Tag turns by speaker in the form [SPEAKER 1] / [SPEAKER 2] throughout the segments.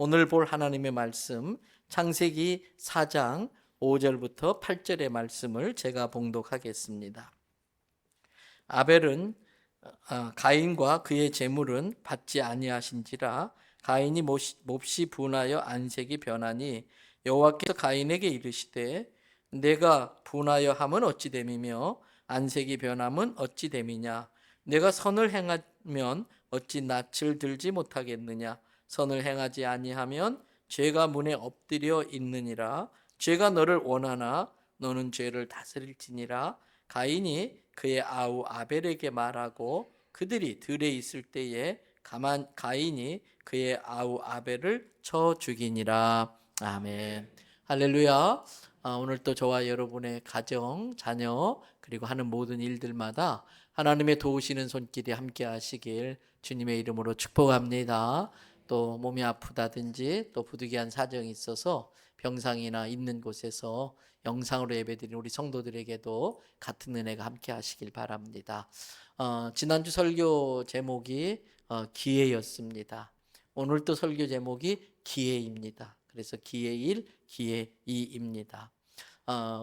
[SPEAKER 1] 오늘 볼 하나님의 말씀 창세기 4장 5절부터 8절의 말씀을 제가 봉독하겠습니다. 아벨은 가인과 그의 제물은 받지 아니하신지라 가인이 몹시 분하여 안색이 변하니 여호와께서 가인에게 이르시되 내가 분하여 함은 어찌 됨이며 안색이 변함은 어찌 됨이냐 내가 선을 행하면 어찌 낯을 들지 못하겠느냐 선을 행하지 아니하면 죄가 문에 엎드려 있느니라 죄가 너를 원하나 너는 죄를 다스릴지니라 가인이 그의 아우 아벨에게 말하고 그들이 들에 있을 때에 가인이 그의 아우 아벨을 쳐 죽이니라. 아멘. 할렐루야. 오늘 또 저와 여러분의 가정, 자녀 그리고 하는 모든 일들마다 하나님의 도우시는 손길이 함께 하시길 주님의 이름으로 축복합니다. 또 몸이 아프다든지 또 부득이한 사정이 있어서 병상이나 있는 곳에서 영상으로 예배드리는 우리 성도들에게도 같은 은혜가 함께 하시길 바랍니다. 지난주 설교 제목이 기회였습니다. 오늘도 설교 제목이 기회입니다. 그래서 기회 1, 기회 2입니다.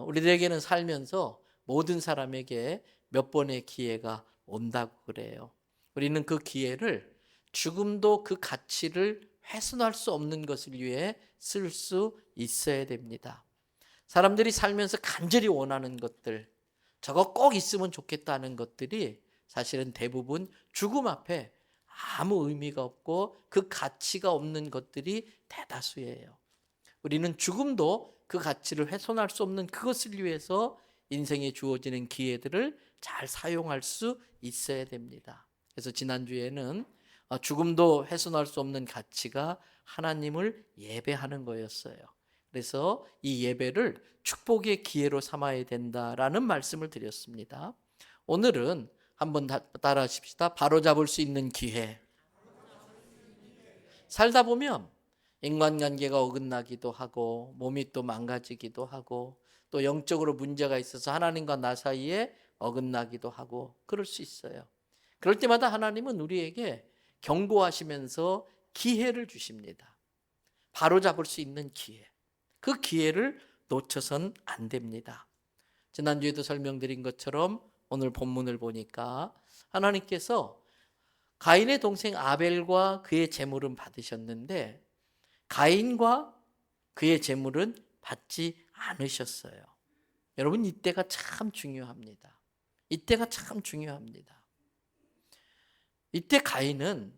[SPEAKER 1] 우리들에게는 살면서 모든 사람에게 몇 번의 기회가 온다고 그래요. 우리는 그 기회를 죽음도 그 가치를 훼손할 수 없는 것을 위해 쓸 수 있어야 됩니다. 사람들이 살면서 간절히 원하는 것들, 저거 꼭 있으면 좋겠다는 것들이 사실은 대부분 죽음 앞에 아무 의미가 없고 그 가치가 없는 것들이 대다수예요. 우리는 죽음도 그 가치를 훼손할 수 없는 그것을 위해서 인생에 주어지는 기회들을 잘 사용할 수 있어야 됩니다. 그래서 지난주에는 죽음도 훼손할 수 없는 가치가 하나님을 예배하는 거였어요. 그래서 이 예배를 축복의 기회로 삼아야 된다라는 말씀을 드렸습니다. 오늘은 한번 따라 하십시다. 바로잡을 수 있는 기회. 살다 보면 인간관계가 어긋나기도 하고 몸이 또 망가지기도 하고 또 영적으로 문제가 있어서 하나님과 나 사이에 어긋나기도 하고 그럴 수 있어요. 그럴 때마다 하나님은 우리에게 경고하시면서 기회를 주십니다. 바로잡을 수 있는 기회. 그 기회를 놓쳐선 안 됩니다. 지난주에도 설명드린 것처럼 오늘 본문을 보니까 하나님께서 가인의 동생 아벨과 그의 제물은 받으셨는데 가인과 그의 제물은 받지 않으셨어요. 여러분 이때가 참 중요합니다. 이때가 참 중요합니다. 이때 가인은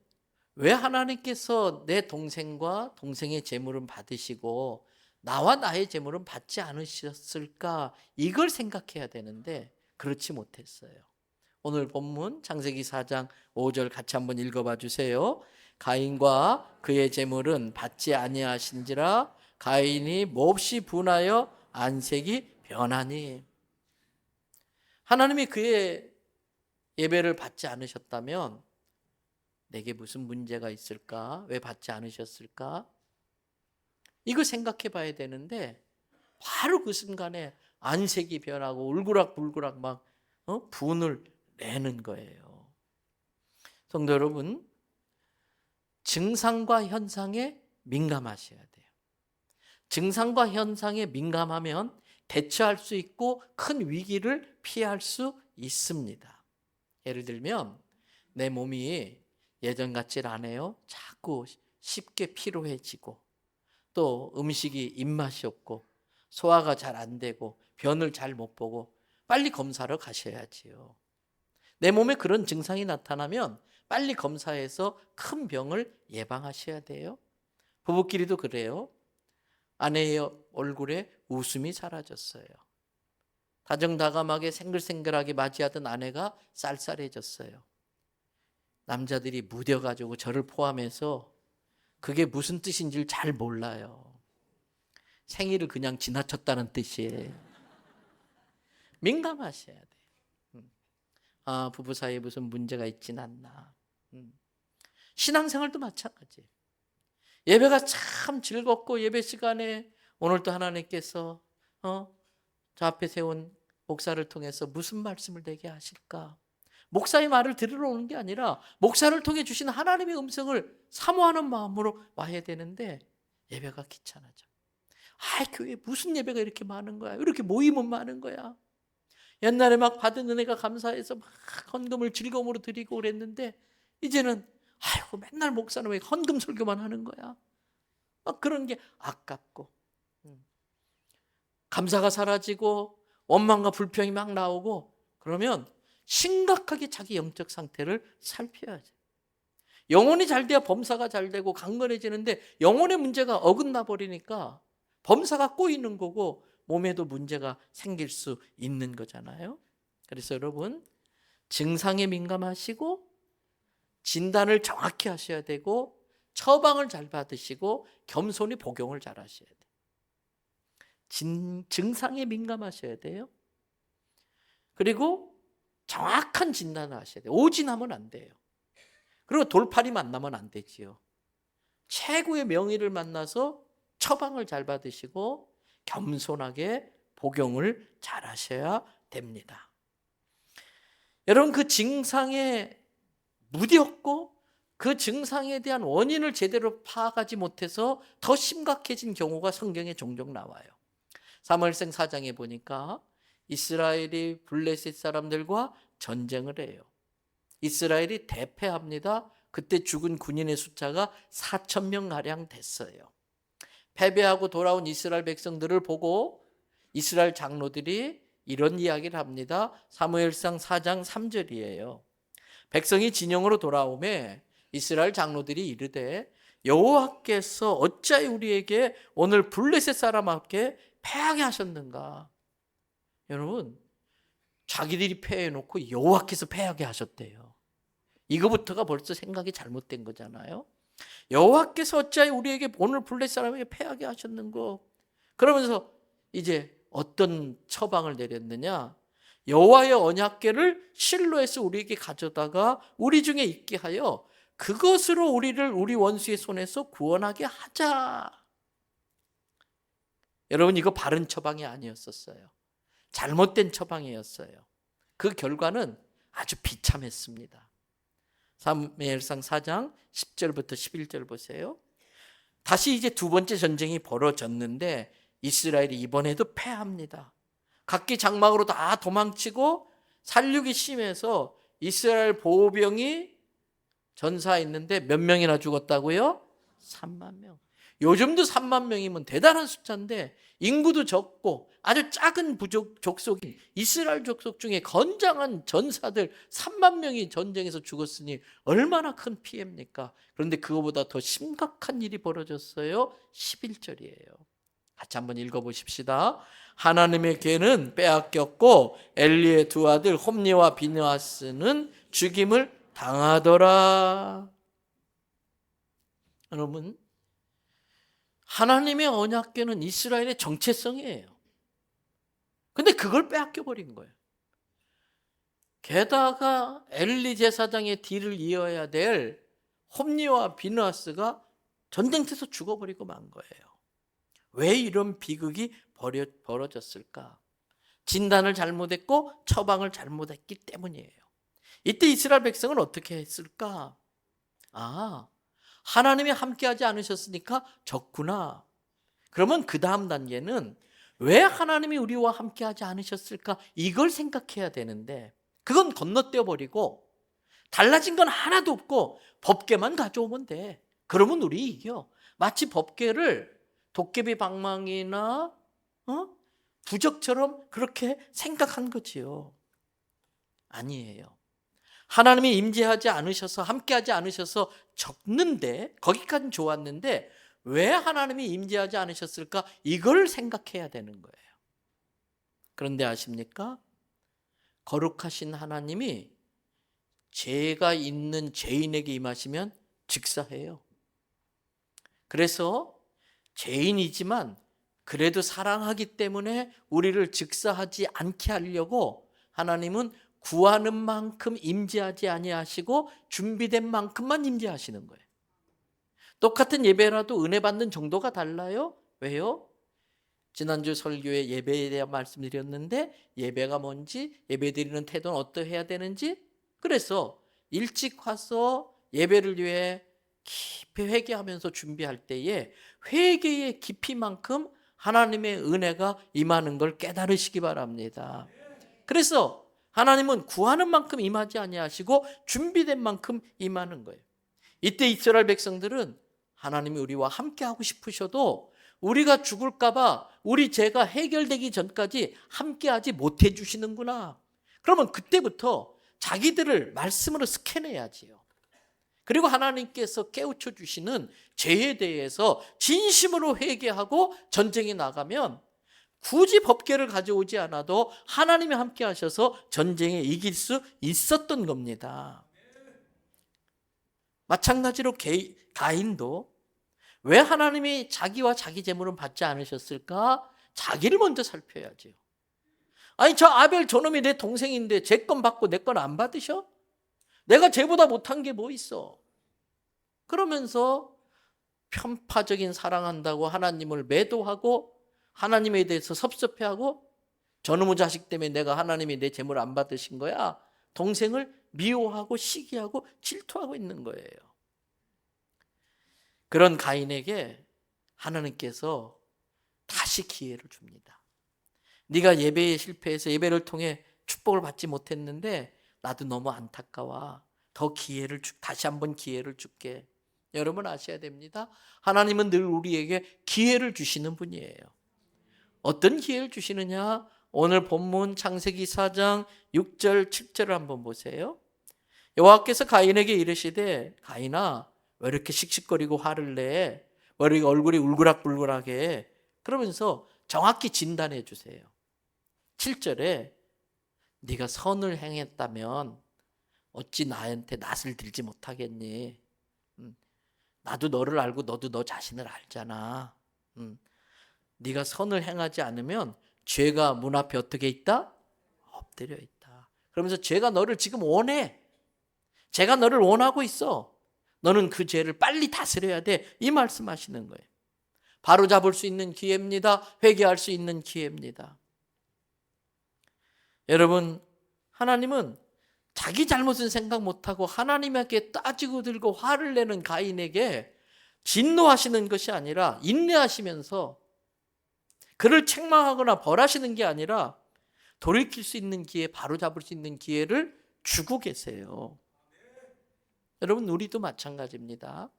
[SPEAKER 1] 왜 하나님께서 내 동생과 동생의 제물은 받으시고 나와 나의 제물은 받지 않으셨을까? 이걸 생각해야 되는데 그렇지 못했어요. 오늘 본문 창세기 4장 5절 같이 한번 읽어봐 주세요. 가인과 그의 제물은 받지 아니하신지라 가인이 몹시 분하여 안색이 변하니. 하나님이 그의 예배를 받지 않으셨다면 내게 무슨 문제가 있을까? 왜 받지 않으셨을까? 이거 생각해 봐야 되는데 바로 그 순간에 안색이 변하고 울그락불그락 막 분을 내는 거예요. 성도 여러분, 증상과 현상에 민감하셔야 돼요. 증상과 현상에 민감하면 대처할 수 있고 큰 위기를 피할 수 있습니다. 예를 들면 내 몸이 예전 같질 않아요. 자꾸 쉽게 피로해지고 또 음식이 입맛이 없고 소화가 잘 안 되고 변을 잘 못 보고 빨리 검사를 가셔야지요. 내 몸에 그런 증상이 나타나면 빨리 검사해서 큰 병을 예방하셔야 돼요. 부부끼리도 그래요. 아내의 얼굴에 웃음이 사라졌어요. 다정다감하게 생글생글하게 맞이하던 아내가 쌀쌀해졌어요. 남자들이 무뎌가지고 저를 포함해서 그게 무슨 뜻인지 잘 몰라요. 생일을 그냥 지나쳤다는 뜻이에요. 민감하셔야 돼요. 부부 사이에 무슨 문제가 있진 않나. 신앙생활도 마찬가지예요. 예배가 참 즐겁고 예배 시간에 오늘도 하나님께서 저 앞에 세운 목사를 통해서 무슨 말씀을 내게 하실까? 목사의 말을 들으러 오는 게 아니라 목사를 통해 주신 하나님의 음성을 사모하는 마음으로 와야 되는데 예배가 귀찮아져. 교회에 무슨 예배가 이렇게 많은 거야? 이렇게 모임은 많은 거야? 옛날에 막 받은 은혜가 감사해서 막 헌금을 즐거움으로 드리고 그랬는데 이제는 맨날 목사는 왜 헌금 설교만 하는 거야? 막 그런 게 아깝고 감사가 사라지고 원망과 불평이 막 나오고 그러면 심각하게 자기 영적 상태를 살펴야죠. 영혼이 잘 돼야 범사가 잘 되고 강건해지는데 영혼의 문제가 어긋나 버리니까 범사가 꼬이는 거고 몸에도 문제가 생길 수 있는 거잖아요. 그래서 여러분 증상에 민감하시고 진단을 정확히 하셔야 되고 처방을 잘 받으시고 겸손히 복용을 잘 하셔야 돼요. 증상에 민감하셔야 돼요. 그리고 정확한 진단을 하셔야 돼요. 오진하면 안 돼요. 그리고 돌팔이 만나면 안 되지요. 최고의 명의를 만나서 처방을 잘 받으시고 겸손하게 복용을 잘 하셔야 됩니다. 여러분 그 증상에 무디었고 그 증상에 대한 원인을 제대로 파악하지 못해서 더 심각해진 경우가 성경에 종종 나와요. 사무엘상 4장에 보니까 이스라엘이 블레셋 사람들과 전쟁을 해요. 이스라엘이 대패합니다. 그때 죽은 군인의 숫자가 4,000명가량 됐어요. 패배하고 돌아온 이스라엘 백성들을 보고 이스라엘 장로들이 이런 이야기를 합니다. 사무엘상 4장 3절이에요. 백성이 진영으로 돌아오매 이스라엘 장로들이 이르되 여호와께서 어찌하여 우리에게 오늘 블레셋 사람에게 패하게 하셨는가? 여러분 자기들이 패해놓고 여호와께서 패하게 하셨대요. 이거부터가 벌써 생각이 잘못된 거잖아요. 여호와께서 어찌하여 우리에게 오늘 블레셋 사람에게 패하게 하셨는고? 그러면서 이제 어떤 처방을 내렸느냐? 여호와의 언약궤를 실로에서 우리에게 가져다가 우리 중에 있게 하여 그것으로 우리를 우리 원수의 손에서 구원하게 하자. 여러분 이거 바른 처방이 아니었었어요. 잘못된 처방이었어요. 그 결과는 아주 비참했습니다. 사무엘상 4장 10절부터 11절 보세요. 다시 이제 두 번째 전쟁이 벌어졌는데 이스라엘이 이번에도 패합니다. 각기 장막으로 다 도망치고 살육이 심해서 이스라엘 보병이 전사했는데 몇 명이나 죽었다고요? 3만 명. 요즘도 3만 명이면 대단한 숫자인데 인구도 적고 아주 작은 족속인 이스라엘 족속 중에 건장한 전사들 3만 명이 전쟁에서 죽었으니 얼마나 큰 피해입니까? 그런데 그거보다 더 심각한 일이 벌어졌어요. 11절이에요. 같이 한번 읽어보십시다. 하나님의 궤는 빼앗겼고 엘리의 두 아들 홈니와 비느하스는 죽임을 당하더라. 여러분 하나님의 언약궤는 이스라엘의 정체성이에요. 근데 그걸 빼앗겨 버린 거예요. 게다가 엘리 제사장의 뒤를 이어야 될 홈니와 비느하스가 전쟁터에서 죽어버리고 만 거예요. 왜 이런 비극이 벌어졌을까? 진단을 잘못했고 처방을 잘못했기 때문이에요. 이때 이스라엘 백성은 어떻게 했을까? 하나님이 함께하지 않으셨으니까 졌구나. 그러면 그 다음 단계는 왜 하나님이 우리와 함께하지 않으셨을까? 이걸 생각해야 되는데 그건 건너뛰어 버리고 달라진 건 하나도 없고 법궤만 가져오면 돼. 그러면 우리 이겨. 마치 법궤를 도깨비 방망이나 부적처럼 그렇게 생각한 거지요. 아니에요. 하나님이 임재하지 않으셔서 함께하지 않으셔서 적는데 거기까지는 좋았는데 왜 하나님이 임재하지 않으셨을까? 이걸 생각해야 되는 거예요. 그런데 아십니까? 거룩하신 하나님이 죄가 있는 죄인에게 임하시면 직사해요. 그래서 죄인이지만 그래도 사랑하기 때문에 우리를 직사하지 않게 하려고 하나님은 구하는 만큼 임재하지 아니하시고 준비된 만큼만 임재하시는 거예요. 똑같은 예배라도 은혜 받는 정도가 달라요. 왜요? 지난주 설교에 예배에 대한 말씀드렸는데 예배가 뭔지 예배 드리는 태도는 어떠해야 되는지 그래서 일찍 와서 예배를 위해 깊이 회개하면서 준비할 때에 회개의 깊이만큼 하나님의 은혜가 임하는 걸 깨달으시기 바랍니다. 그래서 하나님은 구하는 만큼 임하지 아니하시고 준비된 만큼 임하는 거예요. 이때 이스라엘 백성들은 하나님이 우리와 함께 하고 싶으셔도 우리가 죽을까 봐 우리 죄가 해결되기 전까지 함께 하지 못해 주시는구나. 그러면 그때부터 자기들을 말씀으로 스캔해야지요. 그리고 하나님께서 깨우쳐 주시는 죄에 대해서 진심으로 회개하고 전쟁에 나가면 굳이 법궤를 가져오지 않아도 하나님이 함께 하셔서 전쟁에 이길 수 있었던 겁니다. 마찬가지로 가인도 왜 하나님이 자기와 자기 재물은 받지 않으셨을까? 자기를 먼저 살펴야죠. 아니, 저 아벨 저놈이 내 동생인데 제 건 받고 내 건 안 받으셔? 내가 쟤보다 못한 게 뭐 있어? 그러면서 편파적인 사랑한다고 하나님을 매도하고 하나님에 대해서 섭섭해하고 저놈의 자식 때문에 내가 하나님이 내 재물 안 받으신 거야. 동생을 미워하고 시기하고 질투하고 있는 거예요. 그런 가인에게 하나님께서 다시 기회를 줍니다. 네가 예배에 실패해서 예배를 통해 축복을 받지 못했는데 나도 너무 안타까워. 더 기회를 다시 한번 기회를 줄게. 여러분 아셔야 됩니다. 하나님은 늘 우리에게 기회를 주시는 분이에요. 어떤 기회를 주시느냐? 오늘 본문 창세기 4장 6절 7절을 한번 보세요. 여호와께서 가인에게 이르시되 가인아 왜 이렇게 씩씩거리고 화를 내? 왜 이렇게 얼굴이 울그락불그락해? 그러면서 정확히 진단해 주세요. 7절에 네가 선을 행했다면 어찌 나한테 낯을 들지 못하겠니? 나도 너를 알고 너도 너 자신을 알잖아. 네가 선을 행하지 않으면 죄가 문 앞에 어떻게 있다? 엎드려 있다. 그러면서 죄가 너를 지금 원해. 죄가 너를 원하고 있어. 너는 그 죄를 빨리 다스려야 돼. 이 말씀하시는 거예요. 바로 잡을 수 있는 기회입니다. 회개할 수 있는 기회입니다. 여러분, 하나님은 자기 잘못은 생각 못하고 하나님에게 따지고 들고 화를 내는 가인에게 진노하시는 것이 아니라 인내하시면서 그를 책망하거나 벌하시는 게 아니라 돌이킬 수 있는 기회, 바로잡을 수 있는 기회를 주고 계세요. 여러분, 우리도 마찬가지입니다.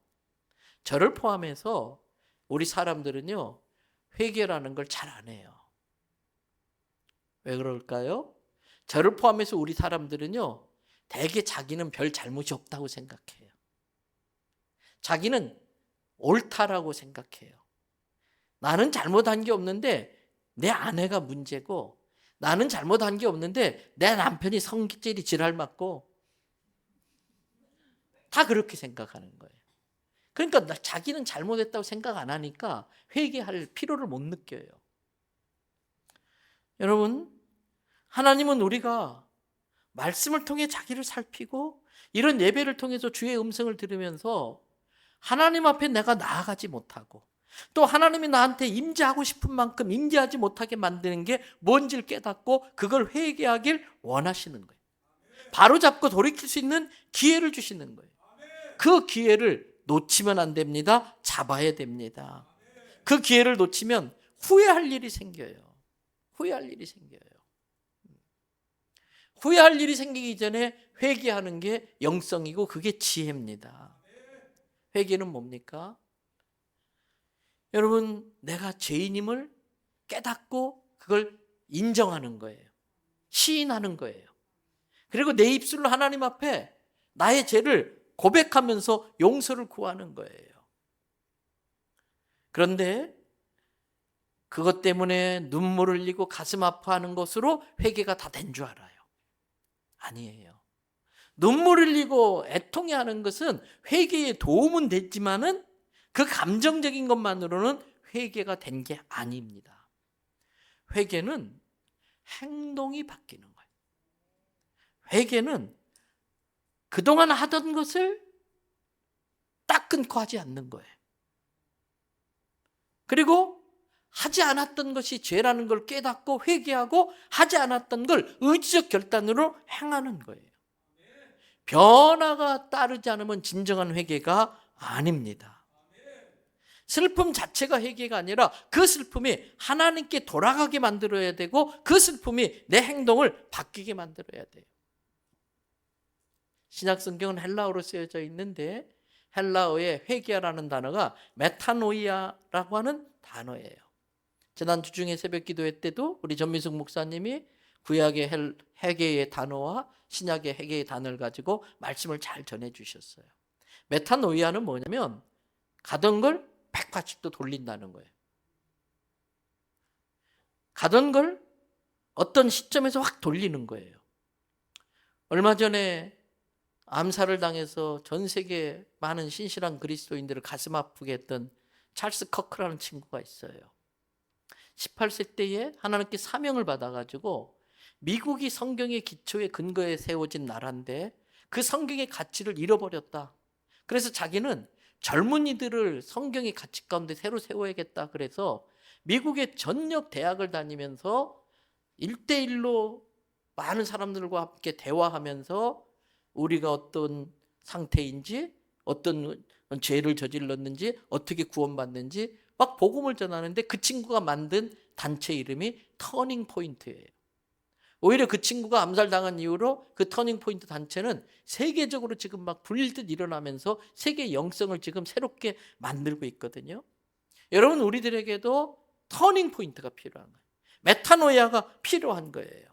[SPEAKER 1] 저를 포함해서 우리 사람들은요, 회개라는 걸 잘 안 해요. 왜 그럴까요? 저를 포함해서 우리 사람들은요, 대개 자기는 별 잘못이 없다고 생각해요. 자기는 옳다라고 생각해요. 나는 잘못한 게 없는데 내 아내가 문제고, 나는 잘못한 게 없는데 내 남편이 성질이 지랄 맞고, 다 그렇게 생각하는 거예요. 그러니까 자기는 잘못했다고 생각 안 하니까 회개할 필요를 못 느껴요. 여러분, 하나님은 우리가 말씀을 통해 자기를 살피고 이런 예배를 통해서 주의 음성을 들으면서 하나님 앞에 내가 나아가지 못하고 또 하나님이 나한테 임재하고 싶은 만큼 임재하지 못하게 만드는 게 뭔지를 깨닫고 그걸 회개하길 원하시는 거예요. 바로잡고 돌이킬 수 있는 기회를 주시는 거예요. 그 기회를 놓치면 안 됩니다. 잡아야 됩니다. 그 기회를 놓치면 후회할 일이 생겨요. 후회할 일이 생겨요. 후회할 일이 생기기 전에 회개하는 게 영성이고 그게 지혜입니다. 회개는 뭡니까? 여러분, 내가 죄인임을 깨닫고 그걸 인정하는 거예요. 시인하는 거예요. 그리고 내 입술로 하나님 앞에 나의 죄를 고백하면서 용서를 구하는 거예요. 그런데 그것 때문에 눈물을 흘리고 가슴 아파하는 것으로 회개가 다 된 줄 알아요. 아니에요. 눈물 흘리고 애통해하는 것은 회개에 도움은 됐지만은 그 감정적인 것만으로는 회개가 된 게 아닙니다. 회개는 행동이 바뀌는 거예요. 회개는 그동안 하던 것을 딱 끊고 하지 않는 거예요. 그리고 하지 않았던 것이 죄라는 걸 깨닫고 회개하고 하지 않았던 걸 의지적 결단으로 행하는 거예요. 변화가 따르지 않으면 진정한 회개가 아닙니다. 슬픔 자체가 회개가 아니라 그 슬픔이 하나님께 돌아가게 만들어야 되고 그 슬픔이 내 행동을 바뀌게 만들어야 돼요. 신약 성경은 헬라어로 쓰여져 있는데 헬라어의 회개라는 단어가 메타노이아라고 하는 단어예요. 지난주 중에 새벽 기도회 때도 우리 전민숙 목사님이 구약의 회개의 단어와 신약의 회개의 단어를 가지고 말씀을 잘 전해주셨어요. 메타노이아는 뭐냐면 가던 걸 180도 돌린다는 거예요. 가던 걸 어떤 시점에서 확 돌리는 거예요. 얼마 전에 암살을 당해서 전 세계 많은 신실한 그리스도인들을 가슴 아프게 했던 찰스 커크라는 친구가 있어요. 18세 때에 하나님께 사명을 받아가지고 미국이 성경의 기초에 근거에 세워진 나라인데 그 성경의 가치를 잃어버렸다. 그래서 자기는 젊은이들을 성경의 가치 가운데 새로 세워야겠다. 그래서 미국의 전역 대학을 다니면서 1대1로 많은 사람들과 함께 대화하면서 우리가 어떤 상태인지 어떤 죄를 저질렀는지 어떻게 구원받는지 막 복음을 전하는데 그 친구가 만든 단체 이름이 터닝 포인트예요. 오히려 그 친구가 암살당한 이후로 그 터닝 포인트 단체는 세계적으로 지금 막 불릴듯 일어나면서 세계 영성을 지금 새롭게 만들고 있거든요. 여러분, 우리들에게도 터닝 포인트가 필요한 거예요. 메타노이아가 필요한 거예요.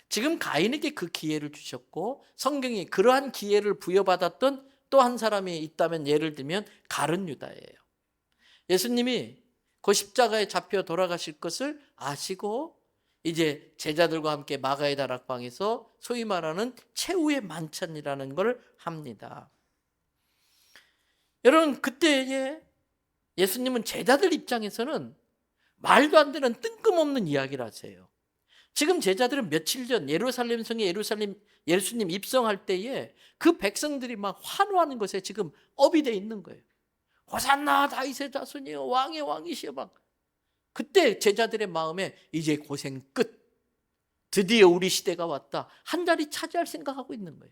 [SPEAKER 1] 지금 가인에게 그 기회를 주셨고 성경이 그러한 기회를 부여받았던 또 한 사람이 있다면 예를 들면 가룟 유다예요. 예수님이 그 십자가에 잡혀 돌아가실 것을 아시고 이제 제자들과 함께 마가의 다락방에서 소위 말하는 최후의 만찬이라는 걸 합니다. 여러분, 그때에 예수님은 제자들 입장에서는 말도 안 되는 뜬금없는 이야기를 하세요. 지금 제자들은 며칠 전 예루살렘 성에 예수님 입성할 때에 그 백성들이 막 환호하는 것에 지금 업이 돼 있는 거예요. 호산나 다윗의 자손이여, 왕의 왕이시여. 막 그때 제자들의 마음에 이제 고생 끝, 드디어 우리 시대가 왔다, 한 자리 차지할 생각하고 있는 거예요.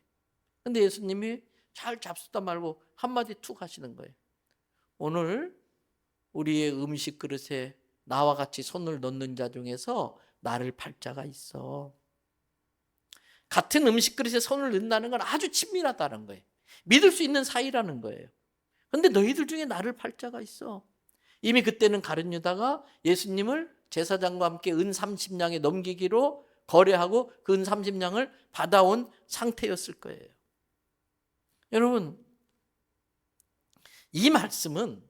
[SPEAKER 1] 근데 예수님이 잘 잡수다 말고 한마디 툭 하시는 거예요. 오늘 우리의 음식 그릇에 나와 같이 손을 넣는 자 중에서 나를 팔 자가 있어. 같은 음식 그릇에 손을 넣는다는 건 아주 친밀하다는 거예요. 믿을 수 있는 사이라는 거예요. 그런데 너희들 중에 나를 팔 자가 있어. 이미 그때는 가룟 유다가 예수님을 제사장과 함께 은 30냥에 넘기기로 거래하고 그 은 30냥을 받아온 상태였을 거예요. 여러분, 이 말씀은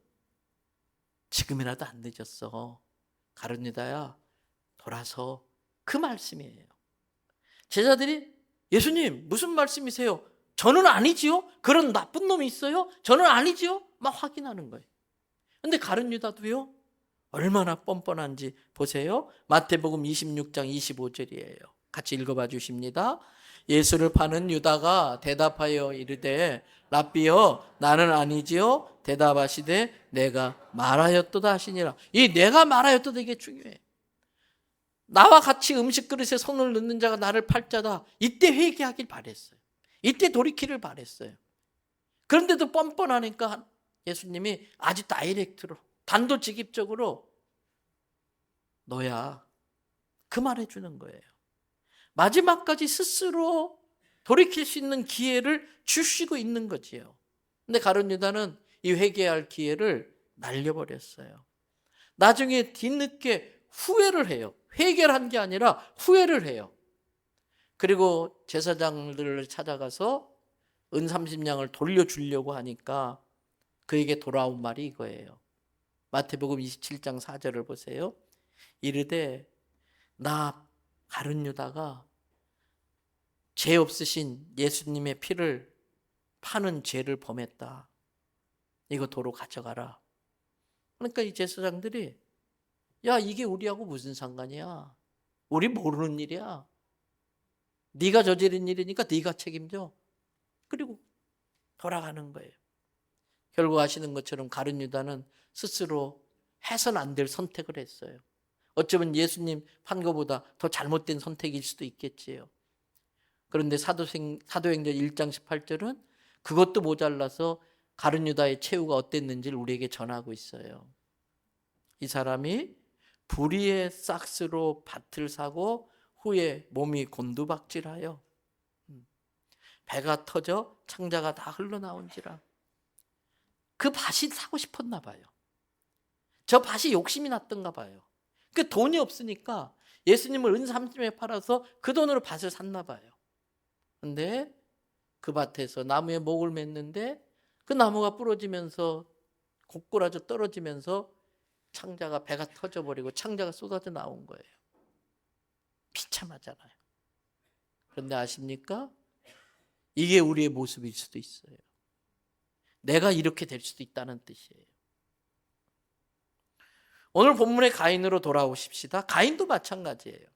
[SPEAKER 1] 지금이라도 안 늦었어. 가룟 유다야, 돌아서, 그 말씀이에요. 제자들이 예수님 무슨 말씀이세요? 저는 아니지요? 그런 나쁜 놈이 있어요? 저는 아니지요? 막 확인하는 거예요. 근데 가룟 유다도요, 얼마나 뻔뻔한지 보세요. 마태복음 26장 25절이에요. 같이 읽어봐 주십니다. 예수를 파는 유다가 대답하여 이르되 랍비여, 나는 아니지요? 대답하시되 내가 말하였도다 하시니라. 이 내가 말하였도다, 이게 중요해. 나와 같이 음식 그릇에 손을 넣는 자가 나를 팔 자다. 이때 회개하길 바랬어요. 이때 돌이키를 바랬어요. 그런데도 뻔뻔하니까 예수님이 아주 다이렉트로, 단도직입적으로 너야, 그 말해 주는 거예요. 마지막까지 스스로 돌이킬 수 있는 기회를 주시고 있는 거지요. 근데 가룟 유다는 이 회개할 기회를 날려버렸어요. 나중에 뒤늦게 후회를 해요. 회개를 한 게 아니라 후회를 해요. 그리고 제사장들을 찾아가서 은 30냥을 돌려주려고 하니까 그에게 돌아온 말이 이거예요. 마태복음 27장 4절을 보세요. 이르되 나 가룟 유다가 죄 없으신 예수님의 피를 파는 죄를 범했다. 이거 도로 가져가라. 그러니까 이 제사장들이 야, 이게 우리하고 무슨 상관이야? 우리 모르는 일이야. 네가 저지른 일이니까 네가 책임져. 그리고 돌아가는 거예요. 결국 아시는 것처럼 가룟 유다는 스스로 해서는 안 될 선택을 했어요. 어쩌면 예수님 판 것보다 더 잘못된 선택일 수도 있겠지요. 그런데 사도행전 1장 18절은 그것도 모자라서 가룟 유다의 최후가 어땠는지를 우리에게 전하고 있어요. 이 사람이 불의의 싹스로 밭을 사고 후에 몸이 곤두박질하여 배가 터져 창자가 다 흘러나온지라. 그 밭이 사고 싶었나 봐요. 저 밭이 욕심이 났던가 봐요. 그 돈이 없으니까 예수님을 은 30에 팔아서 그 돈으로 밭을 샀나 봐요. 근데 그 밭에서 나무에 목을 맸는데 그 나무가 부러지면서 고꾸라져 떨어지면서 창자가 배가 터져버리고 창자가 쏟아져 나온 거예요. 비참하잖아요. 그런데 아십니까? 이게 우리의 모습일 수도 있어요. 내가 이렇게 될 수도 있다는 뜻이에요. 오늘 본문의 가인으로 돌아오십시다. 가인도 마찬가지예요.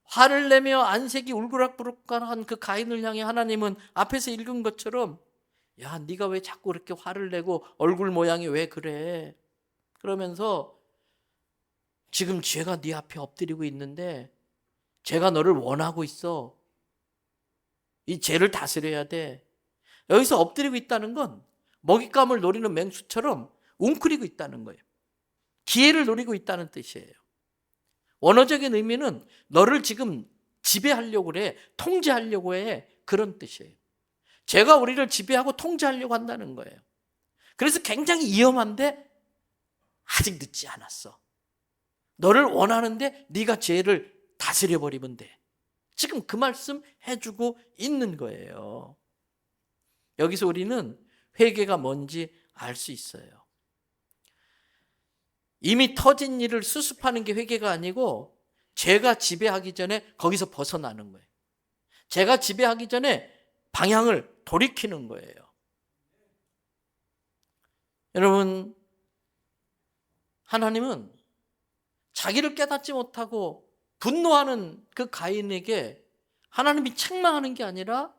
[SPEAKER 1] 화를 내며 안색이 울그락부락한 그 가인을 향해 하나님은 앞에서 읽은 것처럼 야, 네가 왜 자꾸 그렇게 화를 내고 얼굴 모양이 왜 그래? 그러면서 지금 죄가 네 앞에 엎드리고 있는데 죄가 너를 원하고 있어. 이 죄를 다스려야 돼. 여기서 엎드리고 있다는 건 먹잇감을 노리는 맹수처럼 웅크리고 있다는 거예요. 기회를 노리고 있다는 뜻이에요. 원어적인 의미는 너를 지금 지배하려고 그래, 통제하려고 해, 그런 뜻이에요. 죄가 우리를 지배하고 통제하려고 한다는 거예요. 그래서 굉장히 위험한데 아직 늦지 않았어. 너를 원하는데 네가 죄를 다스려버리면 돼. 지금 그 말씀 해주고 있는 거예요. 여기서 우리는 회개가 뭔지 알 수 있어요. 이미 터진 일을 수습하는 게 회개가 아니고 죄가 지배하기 전에 거기서 벗어나는 거예요. 죄가 지배하기 전에 방향을 돌이키는 거예요. 여러분, 하나님은 자기를 깨닫지 못하고 분노하는 그 가인에게 하나님이 책망하는 게 아니라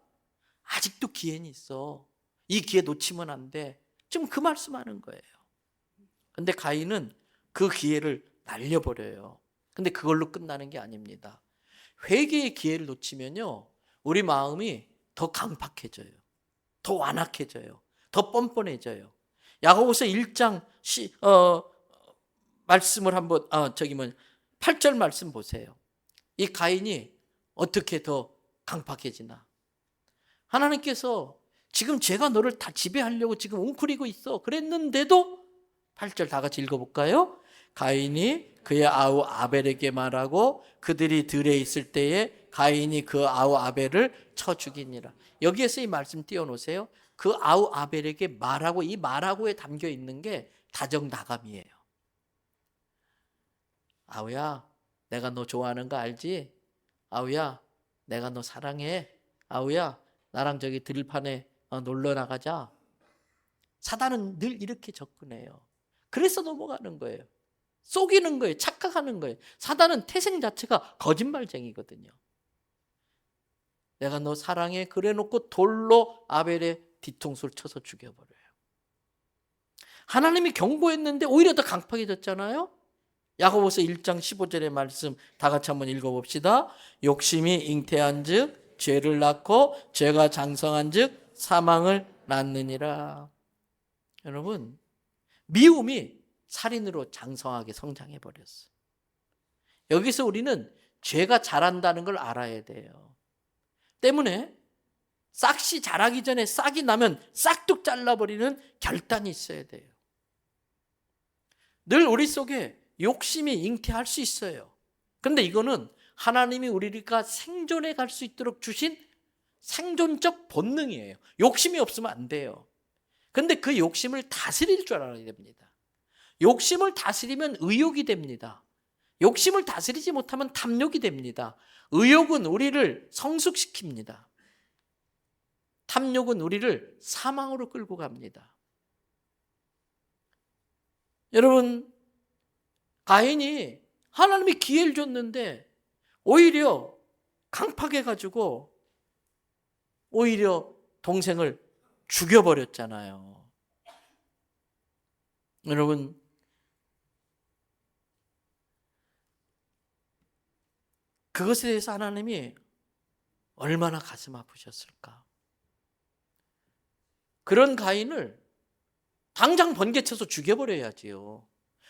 [SPEAKER 1] 아직도 기회는 있어. 이 기회 놓치면 안 돼. 지금 그 말씀하는 거예요. 근데 가인은 그 기회를 날려버려요. 근데 그걸로 끝나는 게 아닙니다. 회개의 기회를 놓치면요, 우리 마음이 더 강팍해져요. 더 완악해져요. 더 뻔뻔해져요. 야고보서 1장 말씀을 한번 8절 말씀 보세요. 이 가인이 어떻게 더 강팍해지나? 하나님께서 지금 죄가 너를 다 지배하려고 지금 웅크리고 있어. 그랬는데도 8절 다 같이 읽어볼까요? 가인이 그의 아우 아벨에게 말하고 그들이 들에 있을 때에 가인이 그 아우 아벨을 쳐 죽이니라. 여기에서 이 말씀 띄워놓으세요. 그 아우 아벨에게 말하고, 이 말하고에 담겨 있는 게 다정다감이에요. 아우야, 내가 너 좋아하는 거 알지? 아우야, 내가 너 사랑해. 아우야, 나랑 저기 들판에 놀러 나가자. 사단은 늘 이렇게 접근해요. 그래서 넘어가는 거예요. 속이는 거예요. 착각하는 거예요. 사단은 태생 자체가 거짓말쟁이거든요. 내가 너 사랑해 그래 놓고 돌로 아벨의 뒤통수를 쳐서 죽여버려요. 하나님이 경고했는데 오히려 더 강팍해졌잖아요. 야고보서 1장 15절의 말씀 다 같이 한번 읽어봅시다. 욕심이 잉태한 즉 죄를 낳고 죄가 장성한 즉 사망을 낳느니라. 여러분, 미움이 살인으로 장성하게 성장해버렸어요. 여기서 우리는 죄가 자란다는 걸 알아야 돼요. 때문에 싹이 자라기 전에 싹이 나면 싹둑 잘라버리는 결단이 있어야 돼요. 늘 우리 속에 욕심이 잉태할 수 있어요. 그런데 이거는 하나님이 우리가 생존해 갈 수 있도록 주신 생존적 본능이에요. 욕심이 없으면 안 돼요. 그런데 그 욕심을 다스릴 줄 알아야 됩니다. 욕심을 다스리면 의욕이 됩니다. 욕심을 다스리지 못하면 탐욕이 됩니다. 의욕은 우리를 성숙시킵니다. 탐욕은 우리를 사망으로 끌고 갑니다. 여러분, 가인이 하나님이 기회를 줬는데 오히려 강팍해가지고 오히려 동생을 죽여버렸잖아요. 여러분, 그것에 대해서 하나님이 얼마나 가슴 아프셨을까. 그런 가인을 당장 번개쳐서 죽여버려야지요.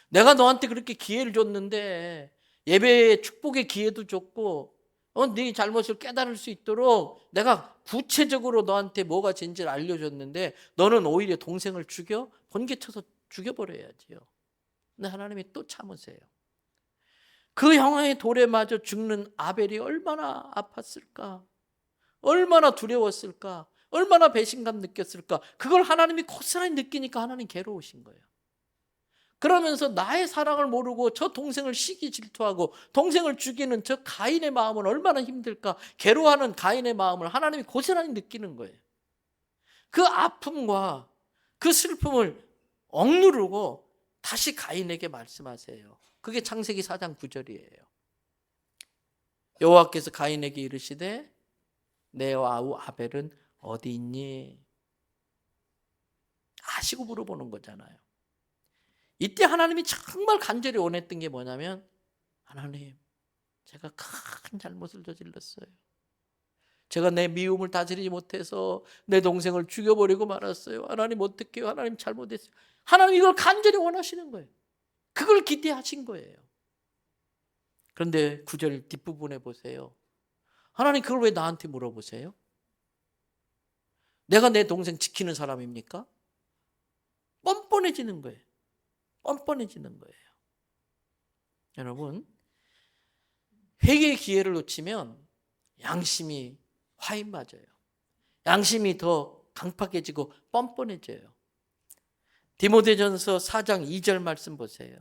[SPEAKER 1] 내가 너한테 그렇게 기회를 줬는데, 예배의 축복의 기회도 줬고, 네 잘못을 깨달을 수 있도록 내가 구체적으로 너한테 뭐가 진지를 알려줬는데 너는 오히려 동생을 죽여? 번개쳐서 죽여버려야지요. 근데 하나님이 또 참으세요. 그 형의 돌에 맞아 죽는 아벨이 얼마나 아팠을까? 얼마나 두려웠을까? 얼마나 배신감 느꼈을까? 그걸 하나님이 고스란히 느끼니까 하나님 괴로우신 거예요. 그러면서 나의 사랑을 모르고 저 동생을 시기 질투하고 동생을 죽이는 저 가인의 마음은 얼마나 힘들까? 괴로워하는 가인의 마음을 하나님이 고스란히 느끼는 거예요. 그 아픔과 그 슬픔을 억누르고 다시 가인에게 말씀하세요. 그게 창세기 4장 9절이에요. 여호와께서 가인에게 이르시되 내 아우 아벨은 어디 있니? 아시고 물어보는 거잖아요. 이때 하나님이 정말 간절히 원했던 게 뭐냐면, 하나님, 제가 큰 잘못을 저질렀어요. 제가 내 미움을 다스리지 못해서 내 동생을 죽여버리고 말았어요. 하나님 어떡해요? 하나님 잘못했어요. 하나님 이걸 간절히 원하시는 거예요. 그걸 기대하신 거예요. 그런데 9절 뒷부분에 보세요. 하나님 그걸 왜 나한테 물어보세요? 내가 내 동생 지키는 사람입니까? 뻔뻔해지는 거예요. 뻔뻔해지는 거예요. 여러분, 회개의 기회를 놓치면 양심이 화인 맞아요. 양심이 더 강팍해지고 뻔뻔해져요. 디모데전서 4장 2절 말씀 보세요.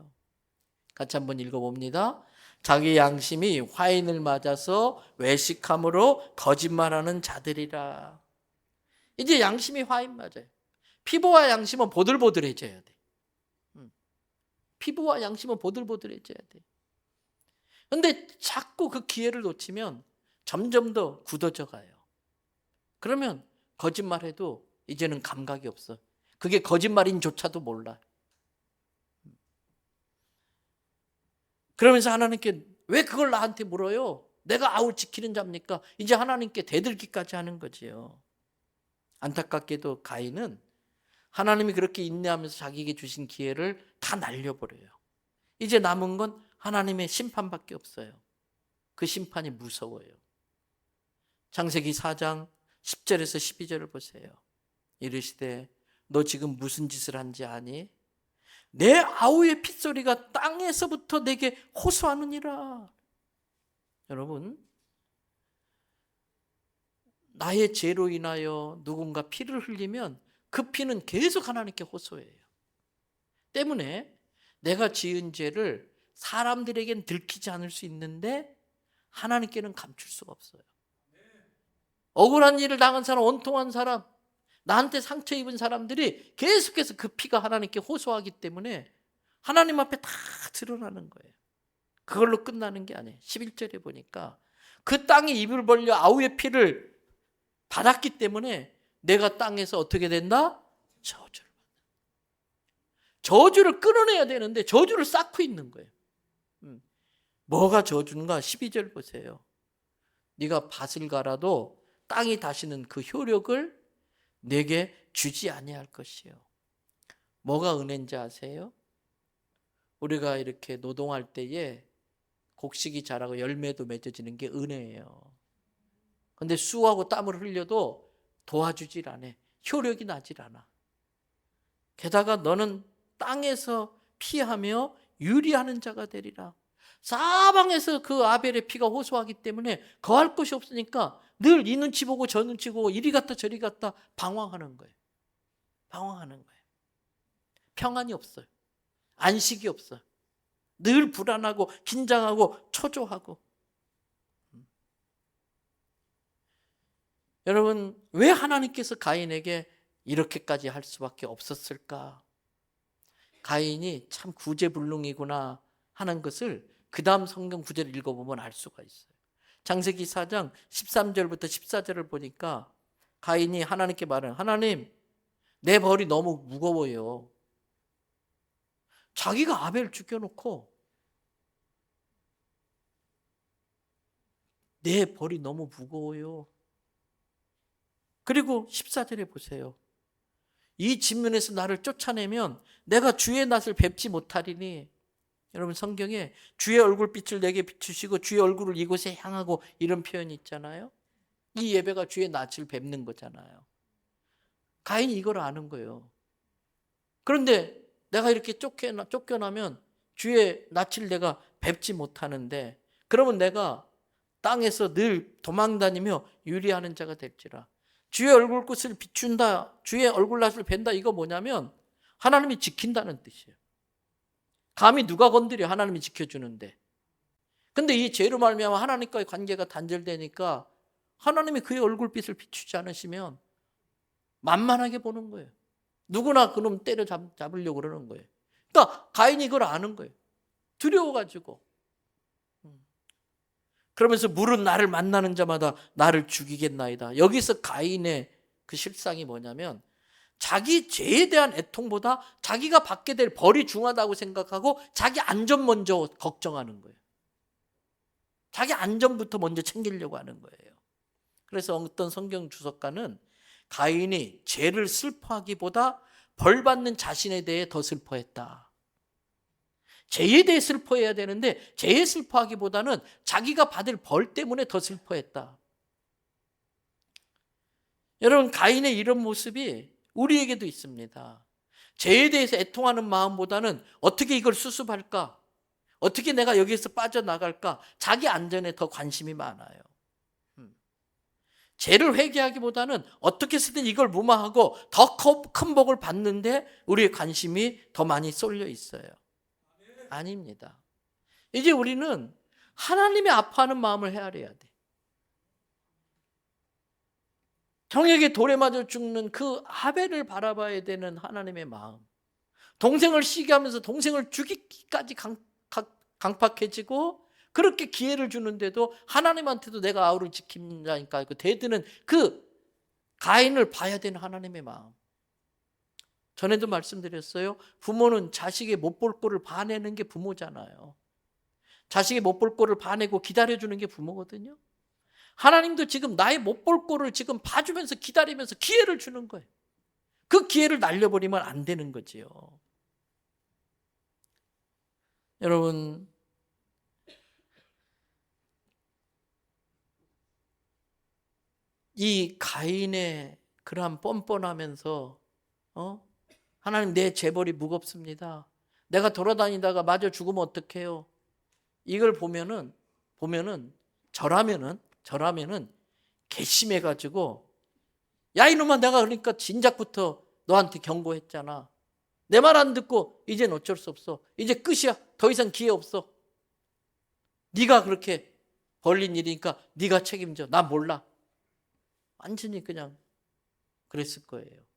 [SPEAKER 1] 같이 한번 읽어봅니다. 자기 양심이 화인을 맞아서 외식함으로 거짓말하는 자들이라. 이제 양심이 화인 맞아요. 피부와 양심은 보들보들해져야 돼. 피부와 양심은 보들보들해져야 돼. 그런데 자꾸 그 기회를 놓치면 점점 더 굳어져 가요. 그러면 거짓말해도 이제는 감각이 없어. 그게 거짓말인조차도 몰라. 그러면서 하나님께 왜 그걸 나한테 물어요? 내가 아우 지키는 자입니까? 이제 하나님께 대들기까지 하는 거지요. 안타깝게도 가인은 하나님이 그렇게 인내하면서 자기에게 주신 기회를 다 날려버려요. 이제 남은 건 하나님의 심판밖에 없어요. 그 심판이 무서워요. 창세기 4장 10절에서 12절을 보세요. 이르시되 너 지금 무슨 짓을 한지 아니? 내 아우의 핏소리가 땅에서부터 내게 호소하느니라. 여러분, 나의 죄로 인하여 누군가 피를 흘리면 그 피는 계속 하나님께 호소해요. 때문에 내가 지은 죄를 사람들에겐 들키지 않을 수 있는데 하나님께는 감출 수가 없어요. 억울한 일을 당한 사람, 원통한 사람, 나한테 상처 입은 사람들이 계속해서 그 피가 하나님께 호소하기 때문에 하나님 앞에 다 드러나는 거예요. 그걸로 끝나는 게 아니에요. 11절에 보니까 그 땅이 입을 벌려 아우의 피를 받았기 때문에 내가 땅에서 어떻게 된다? 저주를 받는다. 저주를 끊어내야 되는데 저주를 쌓고 있는 거예요. 뭐가 저주인가? 12절 보세요. 네가 밭을 갈아도 땅이 다시는 그 효력을 내게 주지 아니할 것이요. 뭐가 은혜인지 아세요? 우리가 이렇게 노동할 때에 곡식이 자라고 열매도 맺어지는 게 은혜예요. 근데 수고하고 땀을 흘려도 도와주질 않아. 효력이 나질 않아. 게다가 너는 땅에서 피하며 유리하는 자가 되리라. 사방에서 그 아벨의 피가 호소하기 때문에 거할 곳이 없으니까 늘 이 눈치 보고 저 눈치 보고 이리 갔다 저리 갔다 방황하는 거예요. 방황하는 거예요. 평안이 없어요. 안식이 없어요. 늘 불안하고 긴장하고 초조하고. 여러분, 왜 하나님께서 가인에게 이렇게까지 할 수밖에 없었을까? 가인이 참 구제불능이구나 하는 것을 그 다음 성경 구절을 읽어보면 알 수가 있어요. 창세기 4장 13절부터 14절을 보니까 가인이 하나님께 말해요. 하나님, 내 벌이 너무 무거워요. 자기가 아벨 죽여놓고 내 벌이 너무 무거워요. 그리고 14절에 보세요. 이 진문에서 나를 쫓아내면 내가 주의 낯을 뵙지 못하리니. 여러분 성경에 주의 얼굴빛을 내게 비추시고 주의 얼굴을 이곳에 향하고 이런 표현이 있잖아요. 이 예배가 주의 낯을 뵙는 거잖아요. 가인이 이걸 아는 거예요. 그런데 내가 이렇게 쫓겨나면 주의 낯을 내가 뵙지 못하는데, 그러면 내가 땅에서 늘 도망다니며 유리하는 자가 될지라. 주의 얼굴꽃을 비춘다, 주의 얼굴낯을 뵌다, 이거 뭐냐면 하나님이 지킨다는 뜻이에요. 감히 누가 건드려 하나님이 지켜주는데. 근데 이 죄로 말미암아 하나님과의 관계가 단절되니까 하나님이 그의 얼굴빛을 비추지 않으시면 만만하게 보는 거예요. 누구나 그놈 때려잡으려고 그러는 거예요. 그러니까 가인이 이걸 아는 거예요. 두려워가지고. 그러면서 물은 나를 만나는 자마다 나를 죽이겠나이다. 여기서 가인의 그 실상이 뭐냐면 자기 죄에 대한 애통보다 자기가 받게 될 벌이 중하다고 생각하고 자기 안전 먼저 걱정하는 거예요. 자기 안전부터 먼저 챙기려고 하는 거예요. 그래서 어떤 성경 주석가는 가인이 죄를 슬퍼하기보다 벌 받는 자신에 대해 더 슬퍼했다. 죄에 대해 슬퍼해야 되는데 죄에 슬퍼하기보다는 자기가 받을 벌 때문에 더 슬퍼했다. 여러분, 가인의 이런 모습이 우리에게도 있습니다. 죄에 대해서 애통하는 마음보다는 어떻게 이걸 수습할까? 어떻게 내가 여기에서 빠져나갈까? 자기 안전에 더 관심이 많아요. 죄를 회개하기보다는 어떻게 해서든 이걸 무마하고 더 큰 복을 받는데 우리의 관심이 더 많이 쏠려 있어요. 아닙니다. 이제 우리는 하나님의 아파하는 마음을 헤아려야 돼. 정에게 돌에 맞아 죽는 그 아벨을 바라봐야 되는 하나님의 마음. 동생을 시기하면서 동생을 죽이기까지 강팍해지고 그렇게 기회를 주는데도 하나님한테도 내가 아우를 지킨다니까 그 대드는 그 가인을 봐야 되는 하나님의 마음. 전에도 말씀드렸어요. 부모는 자식의 못 볼 꼴을 봐내는 게 부모잖아요. 자식의 못 볼 꼴을 봐내고 기다려주는 게 부모거든요. 하나님도 지금 나의 못 볼 꼴을 지금 봐주면서 기다리면서 기회를 주는 거예요. 그 기회를 날려버리면 안 되는 거지요. 여러분, 이 가인의 그러한 뻔뻔하면서 하나님 내 재벌이 무겁습니다. 내가 돌아다니다가 마저 죽으면 어떡해요? 이걸 보면은 저라면은 괘씸해가지고 야 이놈아 내가 그러니까 진작부터 너한테 경고했잖아. 내 말 안 듣고 이젠 어쩔 수 없어. 이제 끝이야. 더 이상 기회 없어. 네가 그렇게 벌린 일이니까 네가 책임져. 나 몰라. 완전히 그냥 그랬을 거예요.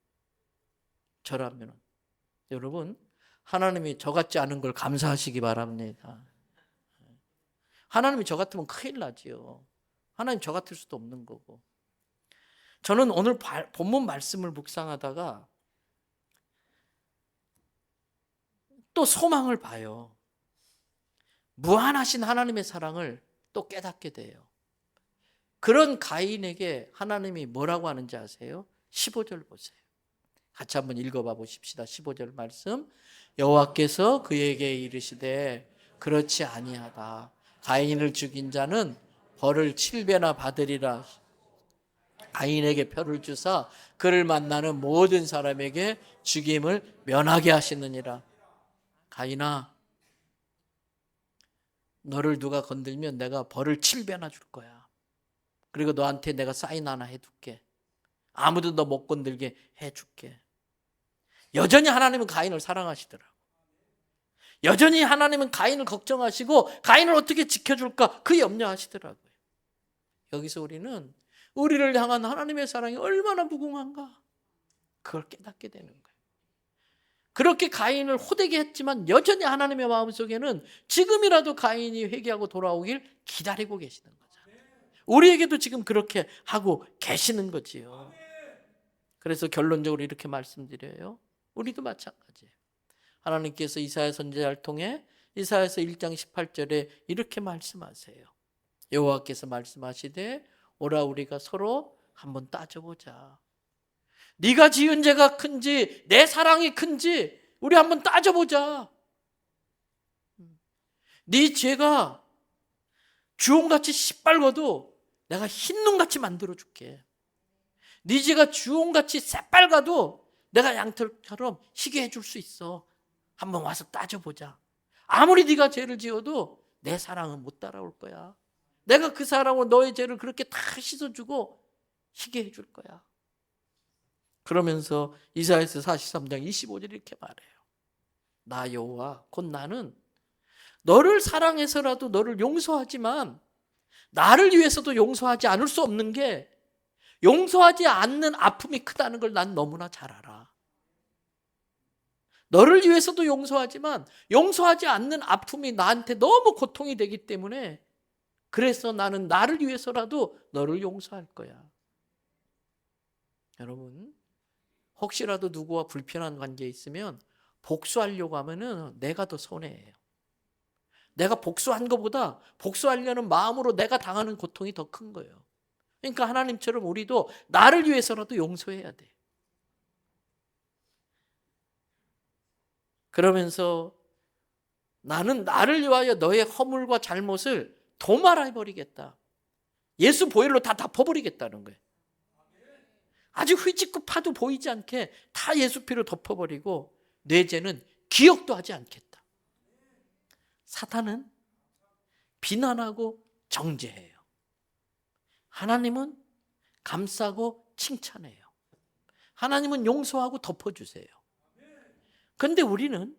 [SPEAKER 1] 저라면은. 여러분, 하나님이 저 같지 않은 걸 감사하시기 바랍니다. 하나님이 저 같으면 큰일 나지요. 하나님 저 같을 수도 없는 거고. 저는 오늘 본문 말씀을 묵상하다가 또 소망을 봐요. 무한하신 하나님의 사랑을 또 깨닫게 돼요. 그런 가인에게 하나님이 뭐라고 하는지 아세요? 15절 보세요. 같이 한번 읽어봐 보십시다. 15절 말씀. 여호와께서 그에게 이르시되 그렇지 아니하다. 가인을 죽인 자는 벌을 7배나 받으리라. 가인에게 표를 주사 그를 만나는 모든 사람에게 죽임을 면하게 하시느니라. 가인아, 너를 누가 건들면 내가 벌을 7배나 줄 거야. 그리고 너한테 내가 사인 하나 해둘게. 아무도 너 못 건들게 해줄게. 여전히 하나님은 가인을 사랑하시더라고. 여전히 하나님은 가인을 걱정하시고 가인을 어떻게 지켜줄까 그 염려하시더라고요. 여기서 우리는 우리를 향한 하나님의 사랑이 얼마나 무궁한가 그걸 깨닫게 되는 거예요. 그렇게 가인을 호되게 했지만 여전히 하나님의 마음속에는 지금이라도 가인이 회개하고 돌아오길 기다리고 계시는 거잖아요. 우리에게도 지금 그렇게 하고 계시는 거지요. 그래서 결론적으로 이렇게 말씀드려요. 우리도 마찬가지예요. 하나님께서 이사야 선지자를 통해 이사야서 1장 18절에 이렇게 말씀하세요. 여호와께서 말씀하시되 오라 우리가 서로 한번 따져보자. 네가 지은 죄가 큰지 내 사랑이 큰지 우리 한번 따져보자. 네 죄가 주홍같이 시빨거도 내가 흰눈같이 만들어줄게. 네 죄가 주홍같이 새빨가도 내가 양털처럼 희게 해줄 수 있어. 한번 와서 따져보자. 아무리 네가 죄를 지어도 내 사랑은 못 따라올 거야. 내가 그 사랑으로 너의 죄를 그렇게 다 씻어주고 희게 해줄 거야. 그러면서 이사야서 43장 25절 이렇게 말해요. 나 여호와 곧 나는 너를 사랑해서라도 너를 용서하지만 나를 위해서도 용서하지 않을 수 없는 게 용서하지 않는 아픔이 크다는 걸 난 너무나 잘 알아. 너를 위해서도 용서하지만 용서하지 않는 아픔이 나한테 너무 고통이 되기 때문에 그래서 나는 나를 위해서라도 너를 용서할 거야. 여러분, 혹시라도 누구와 불편한 관계에 있으면 복수하려고 하면은 내가 더 손해예요. 내가 복수한 것보다 복수하려는 마음으로 내가 당하는 고통이 더 큰 거예요. 그러니까 하나님처럼 우리도 나를 위해서라도 용서해야 돼. 그러면서 나는 나를 위하여 너의 허물과 잘못을 도말해버리겠다. 예수 보혈로 다 덮어버리겠다는 거예요. 아주 휘짓고 파도 보이지 않게 다 예수 피로 덮어버리고 내 죄는 기억도 하지 않겠다. 사탄은 비난하고 정죄해요. 하나님은 감싸고 칭찬해요. 하나님은 용서하고 덮어주세요. 그런데 우리는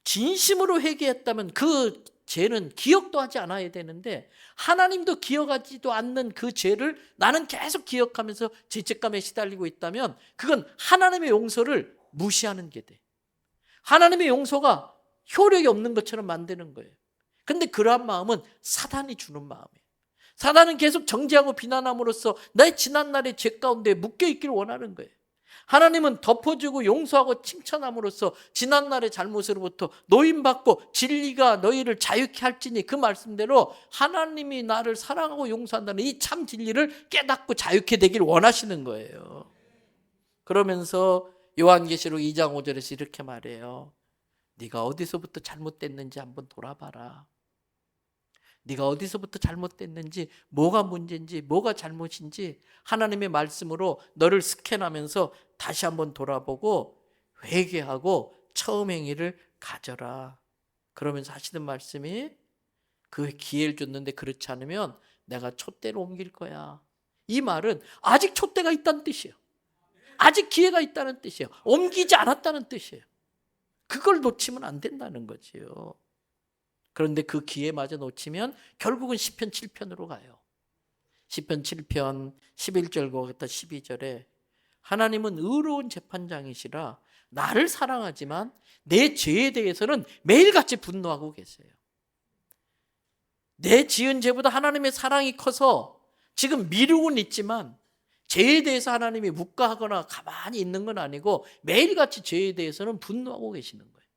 [SPEAKER 1] 진심으로 회개했다면 그 죄는 기억도 하지 않아야 되는데 하나님도 기억하지도 않는 그 죄를 나는 계속 기억하면서 죄책감에 시달리고 있다면 그건 하나님의 용서를 무시하는 게 돼. 하나님의 용서가 효력이 없는 것처럼 만드는 거예요. 그런데 그러한 마음은 사단이 주는 마음이에요. 사단은 계속 정죄하고 비난함으로써 나의 지난날의 죄 가운데 묶여있기를 원하는 거예요. 하나님은 덮어주고 용서하고 칭찬함으로써 지난날의 잘못으로부터 노임받고 진리가 너희를 자유케 할지니 그 말씀대로 하나님이 나를 사랑하고 용서한다는 이 참 진리를 깨닫고 자유케 되길 원하시는 거예요. 그러면서 요한계시록 2장 5절에서 이렇게 말해요. 네가 어디서부터 잘못됐는지 한번 돌아봐라. 네가 어디서부터 잘못됐는지, 뭐가 문제인지, 뭐가 잘못인지 하나님의 말씀으로 너를 스캔하면서 다시 한번 돌아보고 회개하고 처음 행위를 가져라. 그러면서 하시는 말씀이 그 기회를 줬는데 그렇지 않으면 내가 촛대로 옮길 거야. 이 말은 아직 촛대가 있다는 뜻이에요. 아직 기회가 있다는 뜻이에요. 옮기지 않았다는 뜻이에요. 그걸 놓치면 안 된다는 거지요. 그런데 그 기회마저 놓치면 결국은 시편 7편으로 가요. 시편 7편 11절과 12절에 하나님은 의로운 재판장이시라 나를 사랑하지만 내 죄에 대해서는 매일같이 분노하고 계세요. 내 지은 죄보다 하나님의 사랑이 커서 지금 미루고는 있지만 죄에 대해서 하나님이 묵과하거나 가만히 있는 건 아니고 매일같이 죄에 대해서는 분노하고 계시는 거예요.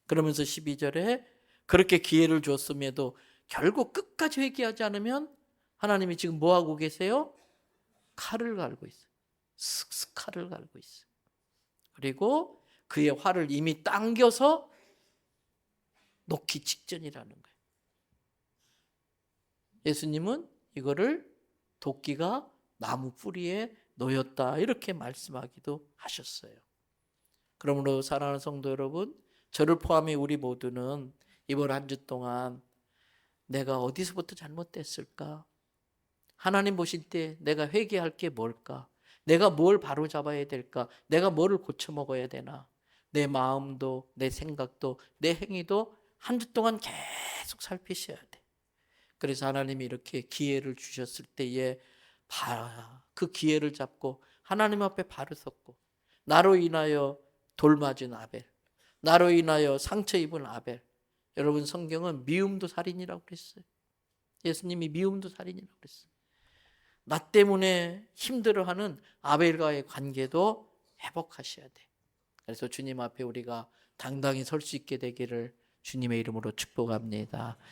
[SPEAKER 1] 그러면서 12절에 그렇게 기회를 줬음에도 결국 끝까지 회개하지 않으면 하나님이 지금 뭐하고 계세요? 칼을 갈고 있어요. 슥슥 칼을 갈고 있어요. 그리고 그의 활을 이미 당겨서 놓기 직전이라는 거예요. 예수님은 이거를 도끼가 나무 뿌리에 놓였다 이렇게 말씀하기도 하셨어요. 그러므로 사랑하는 성도 여러분, 저를 포함해 우리 모두는 이번 한 주 동안 내가 어디서부터 잘못됐을까? 하나님 보실 때 내가 회개할 게 뭘까? 내가 뭘 바로잡아야 될까? 내가 뭐를 고쳐 먹어야 되나? 내 마음도 내 생각도 내 행위도 한 주 동안 계속 살피셔야 돼. 그래서 하나님이 이렇게 기회를 주셨을 때에 그 기회를 잡고 하나님 앞에 바로 섰고 나로 인하여 돌 맞은 아벨, 나로 인하여 상처 입은 아벨. 여러분 성경은 미움도 살인이라고 그랬어요. 예수님이 미움도 살인이라고 그랬어요. 나 때문에 힘들어하는 아벨과의 관계도 회복하셔야 돼. 그래서 주님 앞에 우리가 당당히 설 수 있게 되기를 주님의 이름으로 축복합니다.